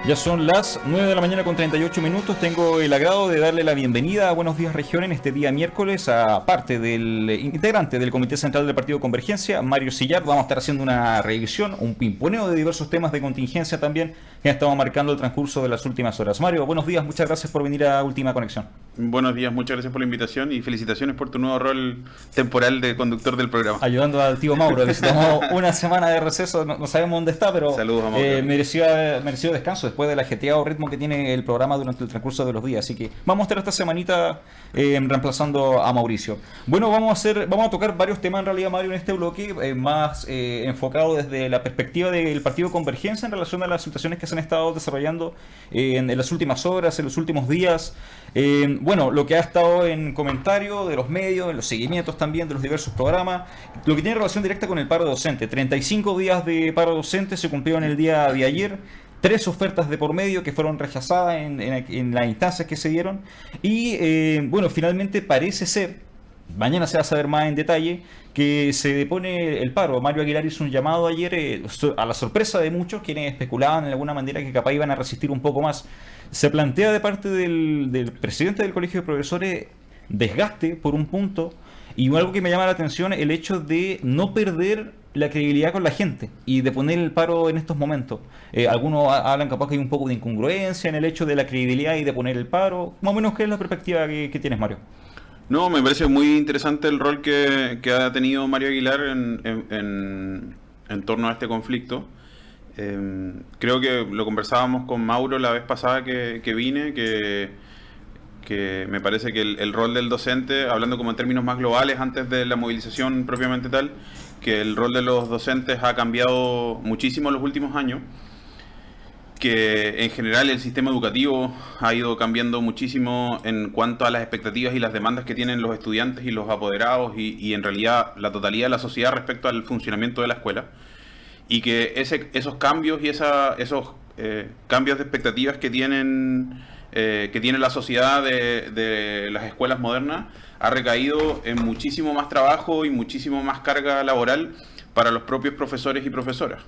Ya son las 9 de la mañana con 38 minutos. Tengo el agrado de darle la bienvenida a Buenos Días Región en este día miércoles a parte del integrante del Comité Central del Partido Convergencia, Mario Sillar. Vamos a estar haciendo una revisión, un pimponeo de diversos temas de contingencia también que han estado marcando el transcurso de las últimas horas. Mario, buenos días, muchas gracias por venir a Última Conexión. Buenos días, muchas gracias por la invitación y felicitaciones por tu nuevo rol temporal de conductor del programa. Ayudando al tío Mauro, que se tomó una semana de receso, no sabemos dónde está, pero merecido descanso después del ajetreado ritmo que tiene el programa durante el transcurso de los días. Así que vamos a estar esta semanita reemplazando a Mauricio. Bueno, vamos a tocar varios temas en realidad, Mario, en este bloque, más enfocado desde la perspectiva del Partido Convergencia en relación a las situaciones que se han estado desarrollando en las últimas horas, en los últimos días. Bueno, lo que ha estado en comentario de los medios, en los seguimientos también de los diversos programas, lo que tiene relación directa con el paro docente. 35 días de paro docente se cumplieron el día de ayer, 3 ofertas de por medio que fueron rechazadas en las instancias que se dieron y bueno, finalmente parece ser, mañana se va a saber más en detalle, que se depone el paro. Mario Aguilar hizo un llamado ayer a la sorpresa de muchos quienes especulaban de alguna manera que capaz iban a resistir un poco más. Se plantea de parte del presidente del Colegio de Profesores desgaste por un punto, y algo que me llama la atención, el hecho de no perder la credibilidad con la gente y de poner el paro en estos momentos. Algunos hablan capaz que hay un poco de incongruencia en el hecho de la credibilidad y de poner el paro. Más o menos, ¿qué es la perspectiva que tienes, Mario? No, me parece muy interesante el rol que ha tenido Mario Aguilar en torno a este conflicto. Creo que lo conversábamos con Mauro la vez pasada que vine, que me parece que el rol del docente, hablando como en términos más globales antes de la movilización propiamente tal, que el rol de los docentes ha cambiado muchísimo en los últimos años, que en general el sistema educativo ha ido cambiando muchísimo en cuanto a las expectativas y las demandas que tienen los estudiantes y los apoderados y en realidad la totalidad de la sociedad respecto al funcionamiento de la escuela, y que esos cambios y esos cambios de expectativas que tiene la sociedad de las escuelas modernas ha recaído en muchísimo más trabajo y muchísimo más carga laboral para los propios profesores y profesoras.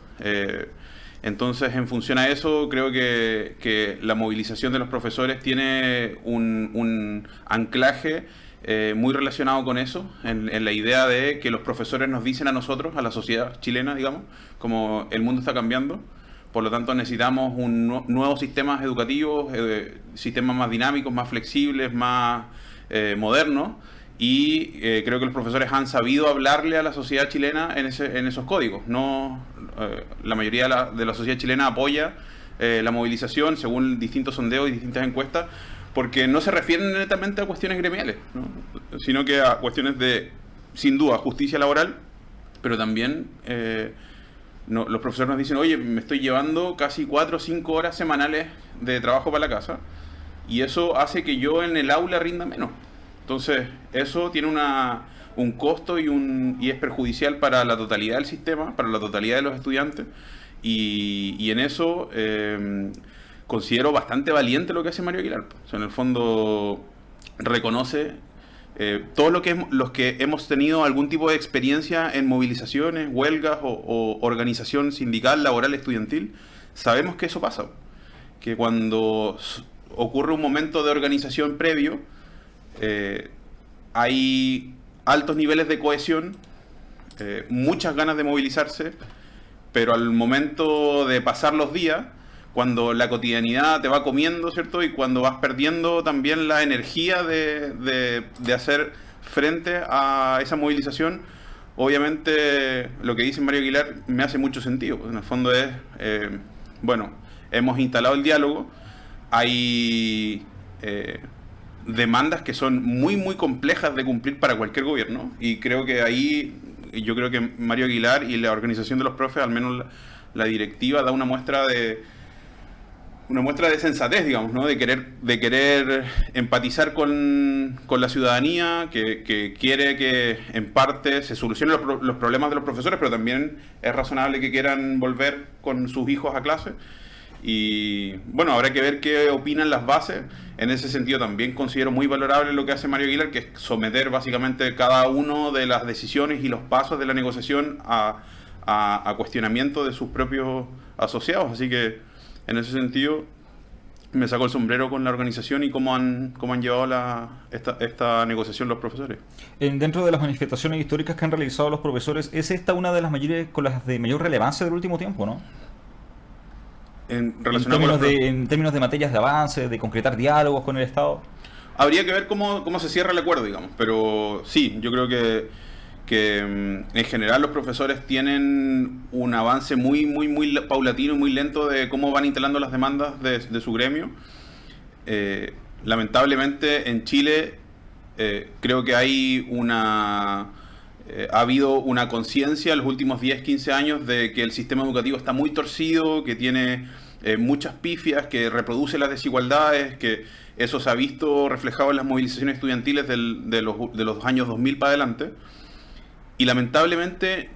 Entonces, en función a eso, creo que la movilización de los profesores tiene un anclaje muy relacionado con eso, en la idea de que los profesores nos dicen a nosotros, a la sociedad chilena, digamos, como el mundo está cambiando. Por lo tanto, necesitamos nuevos sistemas educativos, sistemas más dinámicos, más flexibles, más modernos. Y creo que los profesores han sabido hablarle a la sociedad chilena en esos códigos. La mayoría de la sociedad chilena apoya la movilización según distintos sondeos y distintas encuestas, porque no se refieren netamente a cuestiones gremiales, ¿no? Sino que a cuestiones de, sin duda, justicia laboral, pero también los profesores nos dicen, oye, me estoy llevando casi 4 o 5 horas semanales de trabajo para la casa, y eso hace que yo en el aula rinda menos. Entonces, eso tiene un costo y es perjudicial para la totalidad del sistema, para la totalidad de los estudiantes, y en eso considero bastante valiente lo que hace Mario Aguilar. O sea, en el fondo reconoce todo los que hemos tenido algún tipo de experiencia en movilizaciones, huelgas o organización sindical, laboral, estudiantil, sabemos que eso pasa, que cuando ocurre un momento de organización previo, hay altos niveles de cohesión, muchas ganas de movilizarse, pero al momento de pasar los días, cuando la cotidianidad te va comiendo, ¿cierto? Y cuando vas perdiendo también la energía de hacer frente a esa movilización, obviamente lo que dice Mario Aguilar me hace mucho sentido. En el fondo es, bueno, hemos instalado el diálogo, hay demandas que son muy, muy complejas de cumplir para cualquier gobierno, y creo que ahí, yo creo que Mario Aguilar y la organización de los profes, al menos la directiva, da una muestra de sensatez, digamos, ¿no? De querer empatizar con la ciudadanía, que quiere que en parte se solucionen los problemas de los profesores, pero también es razonable que quieran volver con sus hijos a clase. Y bueno, habrá que ver qué opinan las bases. En ese sentido también considero muy valorable lo que hace Mario Aguilar, que es someter básicamente cada uno de las decisiones y los pasos de la negociación a cuestionamiento de sus propios asociados. Así que en ese sentido, me saco el sombrero con la organización y cómo han llevado esta negociación los profesores. Dentro de las manifestaciones históricas que han realizado los profesores, ¿es esta una de las mayores, con las de mayor relevancia del último tiempo, no? En términos de materias de avance, de concretar diálogos con el Estado. Habría que ver cómo se cierra el acuerdo, digamos, pero sí, yo creo que en general los profesores tienen un avance muy paulatino y muy lento de cómo van instalando las demandas de su gremio. Lamentablemente en Chile creo que ha habido una conciencia en los últimos 10, 15 años de que el sistema educativo está muy torcido, que tiene muchas pifias, que reproduce las desigualdades, que eso se ha visto reflejado en las movilizaciones estudiantiles de los años 2000 para adelante. Y lamentablemente,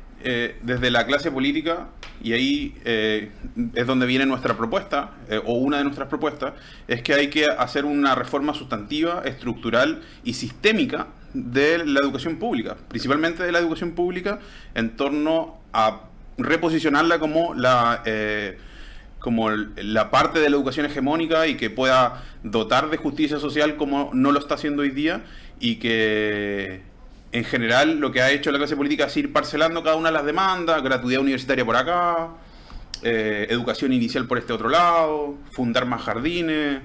desde la clase política, y ahí es donde viene nuestra propuesta, o una de nuestras propuestas, es que hay que hacer una reforma sustantiva, estructural y sistémica de la educación pública, principalmente de la educación pública, en torno a reposicionarla como la parte de la educación hegemónica y que pueda dotar de justicia social como no lo está haciendo hoy día, y que en general lo que ha hecho la clase política es ir parcelando cada una de las demandas: gratuidad universitaria por acá, educación inicial por este otro lado, fundar más jardines,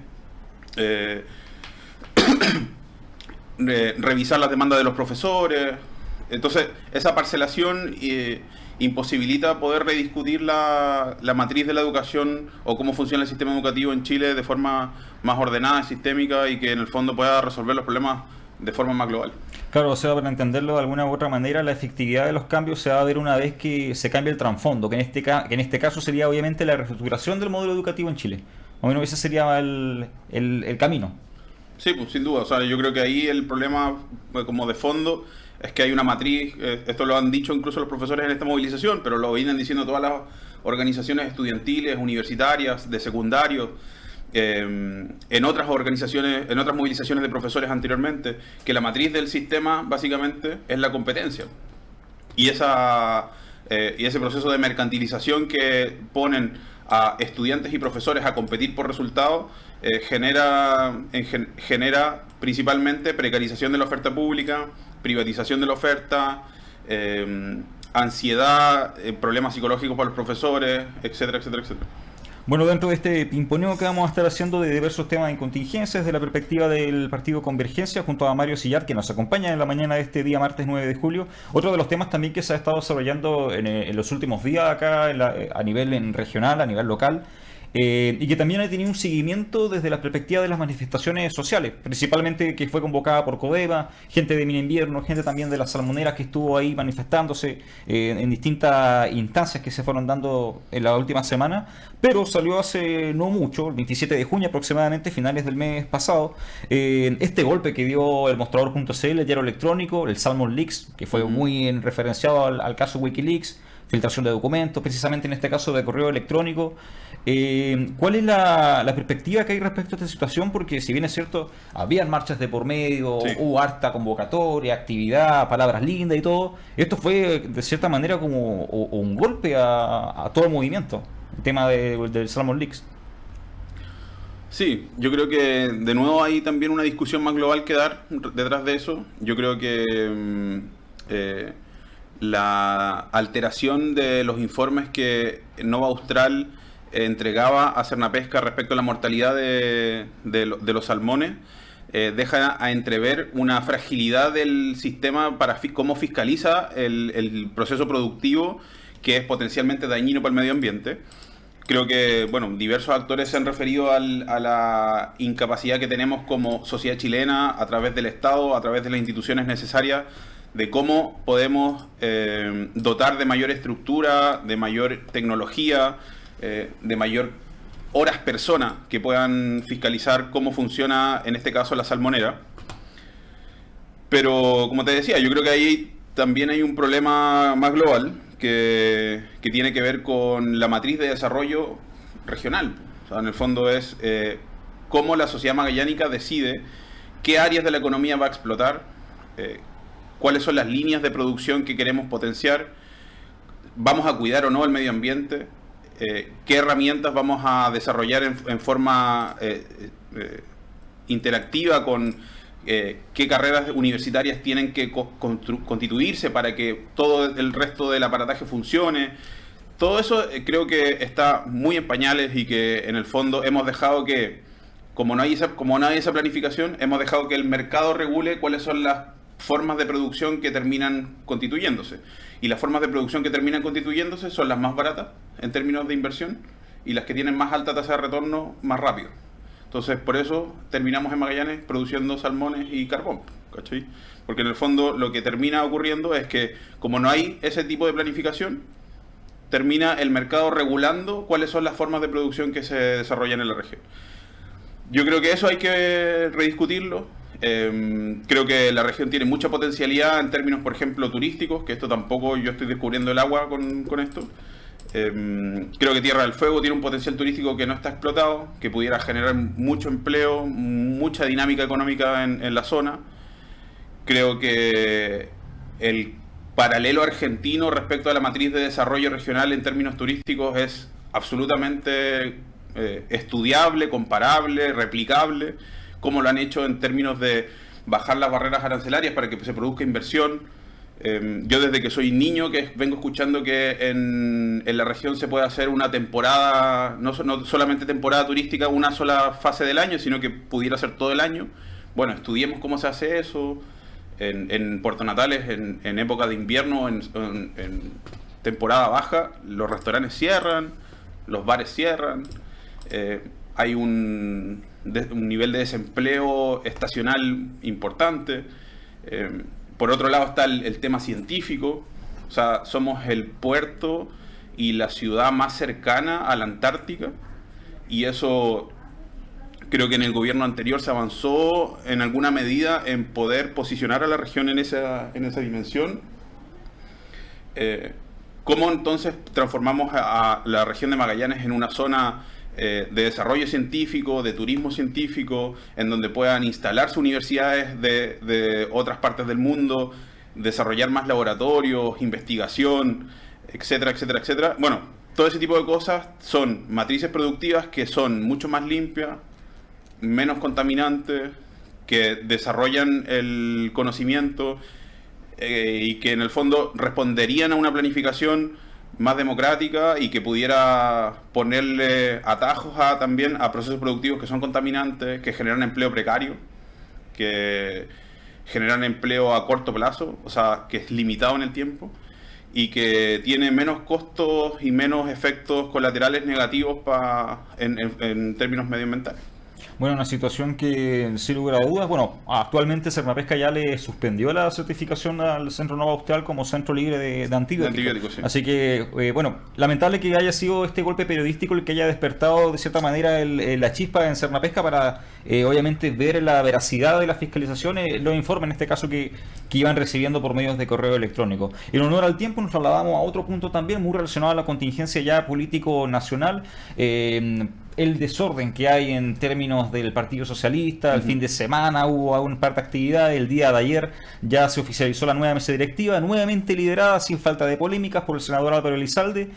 revisar las demandas de los profesores. Entonces, esa parcelación imposibilita poder rediscutir la matriz de la educación o cómo funciona el sistema educativo en Chile de forma más ordenada, sistémica, y que en el fondo pueda resolver los problemas de forma más global. Claro, o sea, para entenderlo de alguna u otra manera, la efectividad de los cambios se va a ver una vez que se cambie el trasfondo, que en este caso sería obviamente la reestructuración del modelo educativo en Chile. O menos ese sería el camino. Sí, pues sin duda. O sea, yo creo que ahí el problema como de fondo es que hay una matriz, esto lo han dicho incluso los profesores en esta movilización, pero lo vienen diciendo todas las organizaciones estudiantiles, universitarias, de secundarios, en otras organizaciones, en otras movilizaciones de profesores anteriormente, que la matriz del sistema básicamente es la competencia. Y ese proceso de mercantilización que ponen a estudiantes y profesores a competir por resultados genera principalmente precarización de la oferta pública, privatización de la oferta, ansiedad, problemas psicológicos para los profesores, etcétera, etcétera, etcétera. Bueno, dentro de este pimponeo que vamos a estar haciendo de diversos temas en contingencias, de la perspectiva del partido Convergencia, junto a Mario Sillar, que nos acompaña en la mañana de este día martes 9 de julio, otro de los temas también que se ha estado desarrollando en los últimos días acá a nivel regional, a nivel local, y que también ha tenido un seguimiento desde la perspectiva de las manifestaciones sociales, principalmente que fue convocada por Codeva, gente de Mina Invierno, gente también de las salmoneras que estuvo ahí manifestándose en distintas instancias que se fueron dando en la última semana, pero salió hace no mucho, el 27 de junio aproximadamente, finales del mes pasado, este golpe que dio el Mostrador.cl, el diario electrónico, el Salmon Leaks, que fue muy referenciado al caso Wikileaks, filtración de documentos, precisamente en este caso de correo electrónico. ¿Cuál es la perspectiva que hay respecto a esta situación? Porque si bien es cierto, habían marchas de por medio, sí, hubo harta convocatoria, actividad, palabras lindas y todo, esto fue de cierta manera como un golpe a todo el movimiento, el tema del Salmon Leaks. Sí, yo creo que de nuevo hay también una discusión más global que dar detrás de eso. Yo creo que la alteración de los informes que Nova Austral entregaba a Cernapesca respecto a la mortalidad de los salmones deja a entrever una fragilidad del sistema para cómo fiscaliza el proceso productivo, que es potencialmente dañino para el medio ambiente. Creo que diversos actores se han referido a la incapacidad que tenemos como sociedad chilena, a través del Estado, a través de las instituciones necesarias, de cómo podemos dotar de mayor estructura, de mayor tecnología, de mayor horas persona que puedan fiscalizar cómo funciona, en este caso, la salmonera. Pero, como te decía, yo creo que ahí también hay un problema más global que tiene que ver con la matriz de desarrollo regional. O sea, en el fondo es cómo la sociedad magallánica decide qué áreas de la economía va a explotar, cuáles son las líneas de producción que queremos potenciar, vamos a cuidar o no el medio ambiente, qué herramientas vamos a desarrollar en forma interactiva con qué carreras universitarias tienen que constituirse para que todo el resto del aparataje funcione. Todo eso creo que está muy en pañales y que en el fondo hemos dejado que, como no hay esa planificación, hemos dejado que el mercado regule cuáles son las formas de producción que terminan constituyéndose. Y las formas de producción que terminan constituyéndose son las más baratas en términos de inversión y las que tienen más alta tasa de retorno más rápido. Entonces, por eso terminamos en Magallanes produciendo salmones y carbón, ¿cachai? Porque en el fondo lo que termina ocurriendo es que, como no hay ese tipo de planificación, termina el mercado regulando cuáles son las formas de producción que se desarrollan en la región. Yo creo que eso hay que rediscutirlo. Creo que la región tiene mucha potencialidad en términos, por ejemplo, turísticos, que esto tampoco yo estoy descubriendo el agua con esto. Creo que Tierra del Fuego tiene un potencial turístico que no está explotado, que pudiera generar mucho empleo, mucha dinámica económica en la zona. Creo que el paralelo argentino respecto a la matriz de desarrollo regional en términos turísticos es absolutamente estudiable, comparable, replicable, como lo han hecho en términos de bajar las barreras arancelarias para que se produzca inversión. Yo desde que soy niño que vengo escuchando que en la región se puede hacer una temporada, no solamente temporada turística, una sola fase del año, sino que pudiera ser todo el año. Bueno, estudiemos cómo se hace eso. En Puerto Natales, en época de invierno, en temporada baja, los restaurantes cierran, los bares cierran, hay un nivel de desempleo estacional importante. Por otro lado está el tema científico, o sea, somos el puerto y la ciudad más cercana a la Antártica, y eso creo que en el gobierno anterior se avanzó en alguna medida en poder posicionar a la región en esa dimensión. ¿Cómo entonces transformamos a la región de Magallanes en una zona de desarrollo científico, de turismo científico, en donde puedan instalarse universidades de otras partes del mundo, desarrollar más laboratorios, investigación, etcétera, etcétera, etcétera? Bueno, todo ese tipo de cosas son matrices productivas que son mucho más limpias, menos contaminantes, que desarrollan el conocimiento y que en el fondo responderían a una planificación más democrática y que pudiera ponerle atajos también a procesos productivos que son contaminantes, que generan empleo precario, que generan empleo a corto plazo, o sea, que es limitado en el tiempo y que tiene menos costos y menos efectos colaterales negativos en términos medioambientales. Bueno, una situación que, sin lugar a dudas, bueno, actualmente Cernapesca ya le suspendió la certificación al Centro Nova Austral como centro libre de antibióticos. Sí. Así que, bueno, lamentable que haya sido este golpe periodístico el que haya despertado de cierta manera la chispa en Cernapesca para, obviamente, ver la veracidad de las fiscalizaciones, los informes en este caso que iban recibiendo por medios de correo electrónico. En honor al tiempo nos trasladamos a otro punto también muy relacionado a la contingencia ya político nacional. El desorden que hay en términos del Partido Socialista. El fin de semana hubo un par de actividades. El día de ayer ya se oficializó la nueva mesa directiva, nuevamente liderada sin falta de polémicas por el senador Álvaro Elizalde.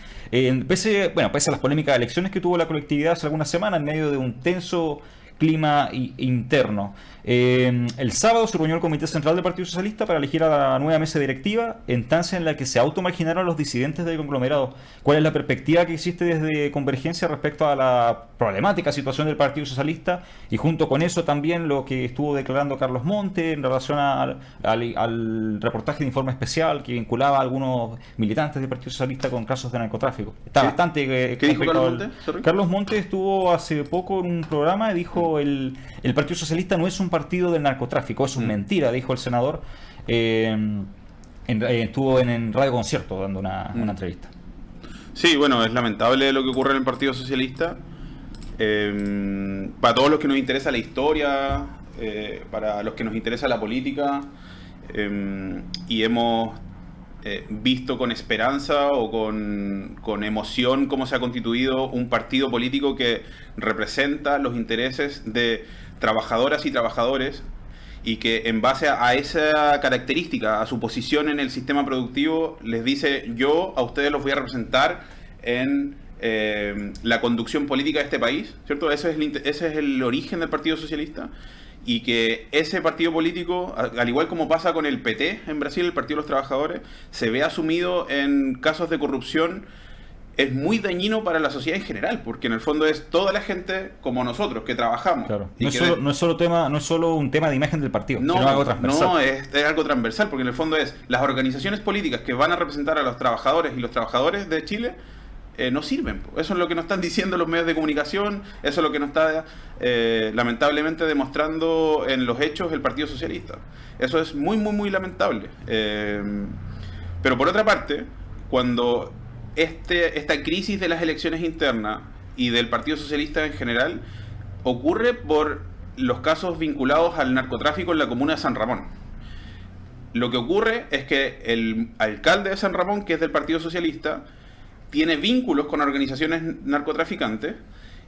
Pese a las polémicas de elecciones que tuvo la colectividad hace algunas semanas en medio de un tenso clima interno. El sábado se reunió el Comité Central del Partido Socialista para elegir a la nueva mesa directiva, instancia en la que se automarginaron los disidentes del conglomerado. ¿Cuál es la perspectiva que existe desde Convergencia respecto a la problemática situación del Partido Socialista? Y junto con eso también lo que estuvo declarando Carlos Montes en relación al reportaje de informe especial que vinculaba a algunos militantes del Partido Socialista con casos de narcotráfico. Está bastante... ¿Qué dijo Carlos Montes? Carlos Montes estuvo hace poco en un programa y dijo el Partido Socialista no es un partido del narcotráfico, es una mentira, dijo el senador. Estuvo en Radio Concierto dando una entrevista. Sí, bueno, es lamentable lo que ocurre en el Partido Socialista. Para todos los que nos interesa la historia, para los que nos interesa la política, y hemos visto con esperanza o con emoción cómo se ha constituido un partido político que representa los intereses de trabajadoras y trabajadores y que en base a esa característica, a su posición en el sistema productivo, les dice: yo a ustedes los voy a representar en la conducción política de este país, ¿cierto? Ese es el origen del Partido Socialista. Y que ese partido político, al igual como pasa con el PT en Brasil, el Partido de los Trabajadores, se ve asumido en casos de corrupción, es muy dañino para la sociedad en general, porque en el fondo es toda la gente como nosotros que trabajamos. Claro. No es solo un tema de imagen del partido, no, sino algo transversal. No, es algo transversal, porque en el fondo es las organizaciones políticas que van a representar a los trabajadores y los trabajadores de Chile no sirven. Eso es lo que nos están diciendo los medios de comunicación, eso es lo que nos está lamentablemente demostrando en los hechos el Partido Socialista. Eso es muy, muy, muy lamentable. Pero por otra parte, cuando esta crisis de las elecciones internas y del Partido Socialista en general ocurre por los casos vinculados al narcotráfico en la comuna de San Ramón. Lo que ocurre es que el alcalde de San Ramón, que es del Partido Socialista, tiene vínculos con organizaciones narcotraficantes,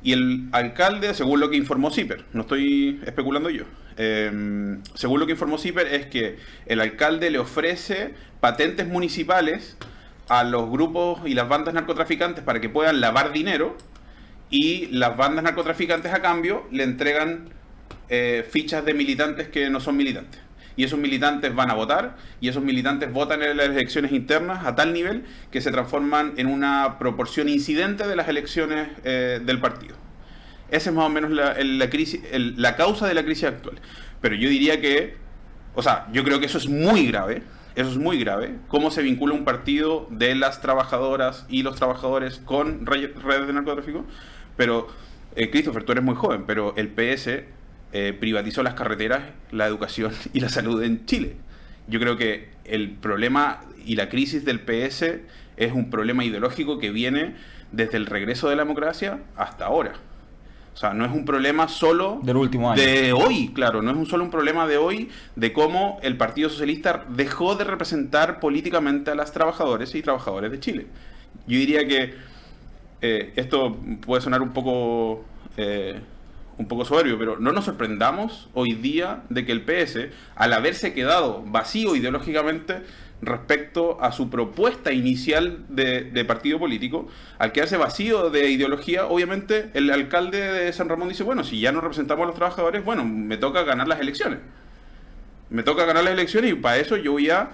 y el alcalde, según lo que informó CIPER, no estoy especulando yo, según lo que informó CIPER es que el alcalde le ofrece patentes municipales a los grupos y las bandas narcotraficantes para que puedan lavar dinero, y las bandas narcotraficantes a cambio le entregan fichas de militantes que no son militantes. Y esos militantes van a votar, y esos militantes votan en las elecciones internas a tal nivel que se transforman en una proporción incidente de las elecciones del partido. Esa es más o menos la causa de la crisis actual. Pero yo diría que, yo creo que eso es muy grave. Eso es muy grave, cómo se vincula un partido de las trabajadoras y los trabajadores con redes de narcotráfico. Pero, Christopher, tú eres muy joven, pero el PS privatizó las carreteras, la educación y la salud en Chile. Yo creo que el problema y la crisis del PS es un problema ideológico que viene desde el regreso de la democracia hasta ahora. O sea, no es un problema solo del último año. De hoy, claro, no es solo un problema de hoy, de cómo el Partido Socialista dejó de representar políticamente a las trabajadoras y trabajadores de Chile. Yo diría que esto puede sonar un poco soberbio, pero no nos sorprendamos hoy día de que el PS, al haberse quedado vacío ideológicamente respecto a su propuesta inicial de partido político, al quedarse vacío de ideología, obviamente el alcalde de San Ramón dice, bueno, si ya no representamos a los trabajadores, bueno, me toca ganar las elecciones. Me toca ganar las elecciones, y para eso yo voy a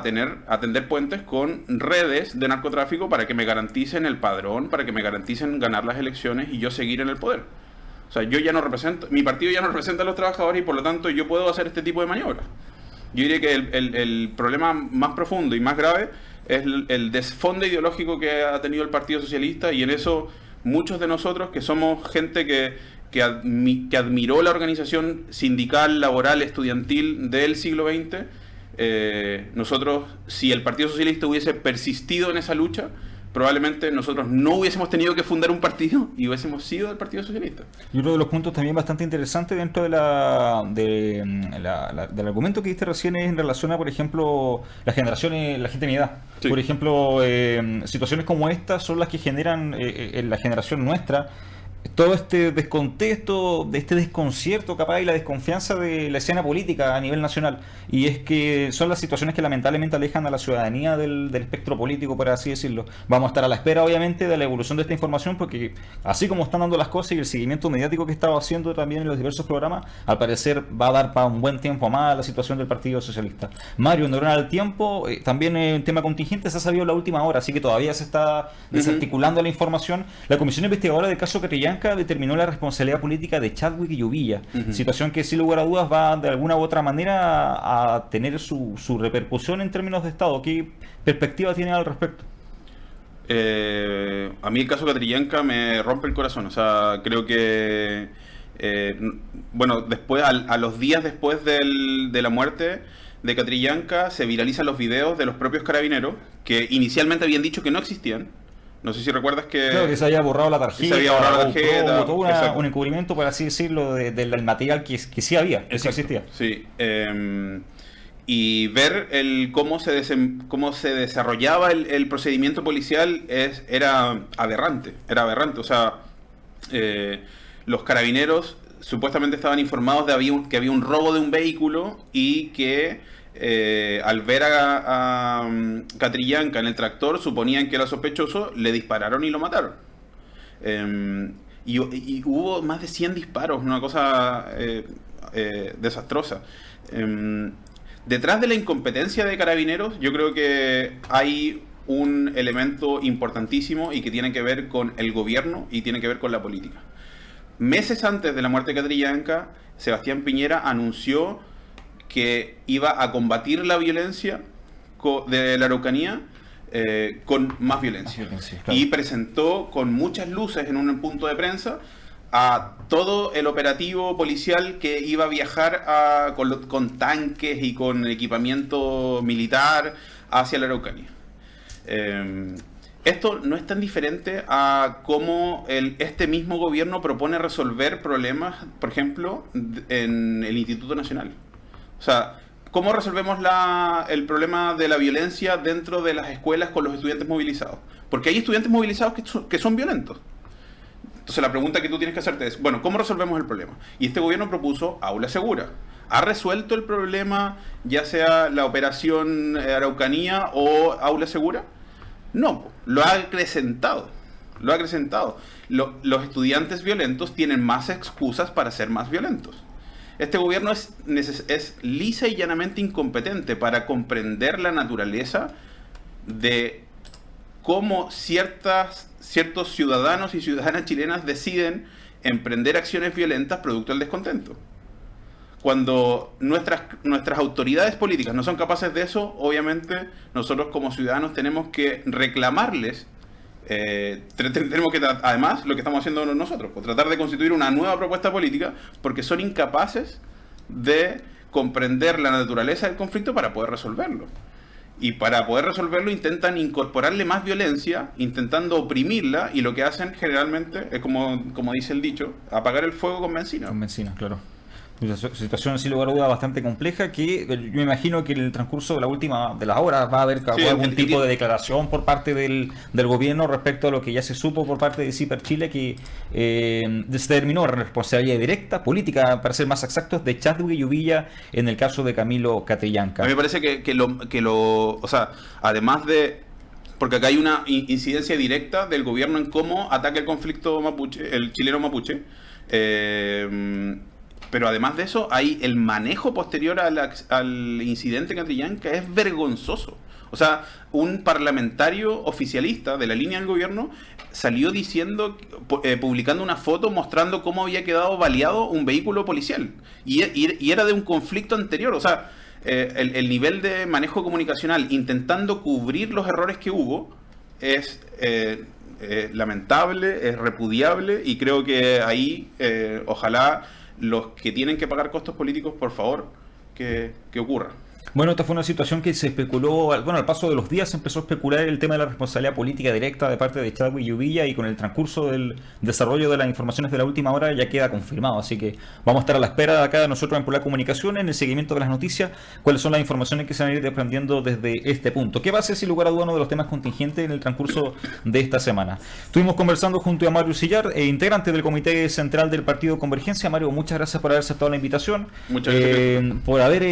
tender puentes con redes de narcotráfico para que me garanticen el padrón, para que me garanticen ganar las elecciones y yo seguir en el poder. O sea, yo ya no represento, mi partido ya no representa a los trabajadores, y por lo tanto yo puedo hacer este tipo de maniobras. Yo diría que el problema más profundo y más grave es el desfonde ideológico que ha tenido el Partido Socialista, y en eso muchos de nosotros, que somos gente que admiró la organización sindical, laboral, estudiantil del siglo XX, nosotros, si el Partido Socialista hubiese persistido en esa lucha, probablemente nosotros no hubiésemos tenido que fundar un partido y hubiésemos sido del Partido Socialista. Y uno de los puntos también bastante interesantes dentro del argumento que diste recién es en relación a, por ejemplo, las generaciones, la gente de mi edad. Sí. Por ejemplo, situaciones como estas son las que generan en la generación nuestra todo este descontexto, este desconcierto capaz, y la desconfianza de la escena política a nivel nacional. Y es que son las situaciones que lamentablemente alejan a la ciudadanía del espectro político, por así decirlo. Vamos a estar a la espera, obviamente, de la evolución de esta información, porque así como están dando las cosas y el seguimiento mediático que estaba haciendo también en los diversos programas, al parecer va a dar para un buen tiempo más la situación del Partido Socialista. Mario, en orden al tiempo, también en tema contingente se ha sabido en la última hora, así que todavía se está desarticulando la información. La Comisión Investigadora del caso Catrillanca determinó la responsabilidad política de Chadwick y Uvilla, situación que sin lugar a dudas va de alguna u otra manera a tener su repercusión en términos de Estado. ¿Qué perspectiva tiene al respecto? A mí el caso Catrillanca me rompe el corazón. O sea, creo que después, a los días después de la muerte de Catrillanca, se viralizan los videos de los propios carabineros que inicialmente habían dicho que no existían. No sé si recuerdas que... Claro, que se había borrado la tarjeta. Se había borrado la tarjeta. Todo un encubrimiento, por así decirlo, del material que sí había, que sí existía. Sí. Y ver cómo se desarrollaba el procedimiento policial era aberrante. O sea, los carabineros supuestamente estaban informados de que había un robo de un vehículo, y que al ver a Catrillanca en el tractor suponían que era sospechoso, le dispararon y lo mataron. Y hubo más de 100 disparos, una cosa desastrosa. Detrás de la incompetencia de Carabineros, yo creo que hay un elemento importantísimo y que tiene que ver con el gobierno y tiene que ver con la política. Meses antes de la muerte de Catrillanca, Sebastián Piñera anunció que iba a combatir la violencia de la Araucanía con más violencia. Claro. Y presentó con muchas luces en un punto de prensa a todo el operativo policial que iba a viajar con tanques y con equipamiento militar hacia la Araucanía. Esto no es tan diferente a cómo este mismo gobierno propone resolver problemas, por ejemplo, en el Instituto Nacional. O sea, ¿cómo resolvemos el problema de la violencia dentro de las escuelas con los estudiantes movilizados? Porque hay estudiantes movilizados que son violentos. Entonces la pregunta que tú tienes que hacerte es, bueno, ¿cómo resolvemos el problema? Y este gobierno propuso aula segura. ¿Ha resuelto el problema, ya sea la operación Araucanía o aula segura? No, lo ha acrecentado. Los estudiantes violentos tienen más excusas para ser más violentos. Este gobierno es lisa y llanamente incompetente para comprender la naturaleza de cómo ciertos ciudadanos y ciudadanas chilenas deciden emprender acciones violentas producto del descontento. Cuando nuestras autoridades políticas no son capaces de eso, obviamente nosotros como ciudadanos tenemos que reclamarles, tenemos que, además, lo que estamos haciendo nosotros, pues, tratar de constituir una nueva propuesta política, porque son incapaces de comprender la naturaleza del conflicto para poder resolverlo. Y para poder resolverlo intentan incorporarle más violencia, intentando oprimirla, y lo que hacen generalmente es, como dice el dicho, apagar el fuego con benzina. Con benzina, claro. Una situación, sin lugar a duda, bastante compleja, que yo me imagino que en el transcurso de las horas va a haber algún tipo de declaración por parte del gobierno respecto a lo que ya se supo por parte de CIPER Chile, que se determinó responsabilidad directa, política, para ser más exactos, de Chadwick y Uvilla en el caso de Camilo Catrillanca. A mí me parece o sea, además de... Porque acá hay una incidencia directa del gobierno en cómo ataca el conflicto mapuche, el chileno mapuche, pero además de eso, hay el manejo posterior al incidente Catrillanca es vergonzoso. O sea, un parlamentario oficialista de la línea del gobierno salió diciendo, publicando una foto mostrando cómo había quedado baleado un vehículo policial. Y era de un conflicto anterior. O sea, el nivel de manejo comunicacional intentando cubrir los errores que hubo es lamentable, es repudiable, y creo que ahí ojalá los que tienen que pagar costos políticos, por favor, que ocurra. Bueno, esta fue una situación que se especuló, al paso de los días se empezó a especular el tema de la responsabilidad política directa de parte de Chadwick y Uvilla, y con el transcurso del desarrollo de las informaciones de la última hora ya queda confirmado. Así que vamos a estar a la espera de acá nosotros en Polar Comunicación, en el seguimiento de las noticias, cuáles son las informaciones que se van a ir desprendiendo desde este punto. ¿Qué va a ser, sin lugar a duda, uno de los temas contingentes en el transcurso de esta semana? Estuvimos conversando junto a Mario Sillar, integrante del Comité Central del Partido Convergencia. Mario, muchas gracias por haber aceptado la invitación. Muchas gracias. Por haber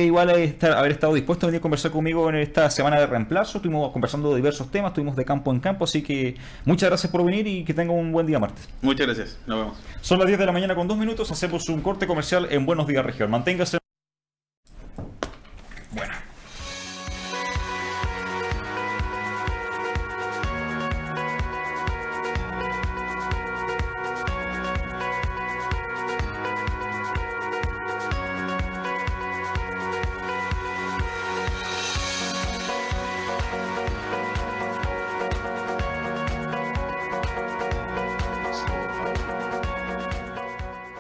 estado dispuesto a venir a conversar conmigo en esta semana de reemplazo. Estuvimos conversando de diversos temas, estuvimos de campo en campo, así que muchas gracias por venir y que tenga un buen día martes. Muchas gracias, nos vemos. Son las 10 de la mañana con 2 minutos, hacemos un corte comercial en Buenos Días Región. Manténgase